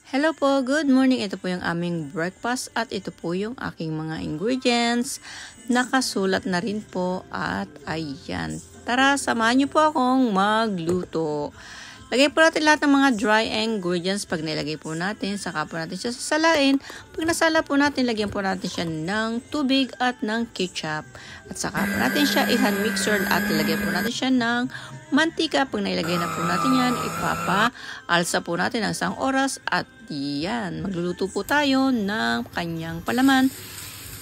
Hello po, good morning. Ito po yung aming breakfast at ito po yung aking mga ingredients. Nakasulat na rin po at ayan. Tara, samahan niyo po akong magluto. Lagay po natin lahat ng mga dry ingredients. Pag nilagay po natin, saka po natin siya sasalain. Pag nasala po natin, lagyan po natin siya ng tubig at ng ketchup. At saka po natin siya i-hand mixer at ilagay po natin siya ng mantika. Pag nailagay na po natin yan, ipapa-alsa po natin ng 1 oras at yan, magluluto po tayo ng kanyang palaman.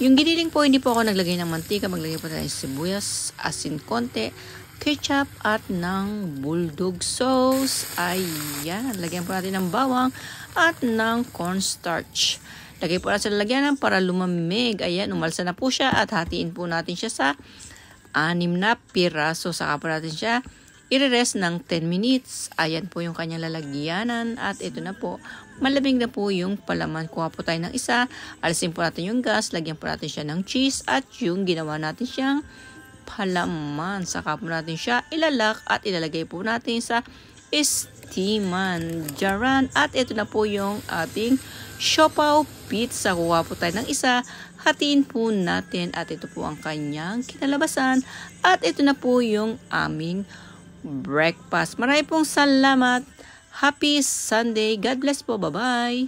Yung giniling po, hindi po ako naglagay ng mantika. Maglagay po tayo ng sibuyas, asin konti, ketchup at ng bulldog sauce. Ayan, lagyan po natin ng bawang at ng cornstarch. Lagay po natin sa lalagyanan para lumamig. Ayan, umalsa na po siya at hatiin po natin siya sa 6 na piraso. Saka po natin siya i-rest ng 10 minutes. Ayan po yung kanyang lalagyanan. At ito na po, malamig na po yung palaman. Kuha po tayo ng isa. Alisin po natin yung gas. Lagyan po natin siya ng cheese. At yung ginawa natin siyang palaman. Saka po natin siya ilalak at ilalagay po natin sa steaman. Jaran. At ito na po yung ating siopaw pizza. Kuha po tayo ng isa. Hatiin po natin. At ito po ang kanyang kinalabasan. At ito na po yung aming breakfast. Maraming pong salamat. Happy Sunday. God bless po. Bye-bye.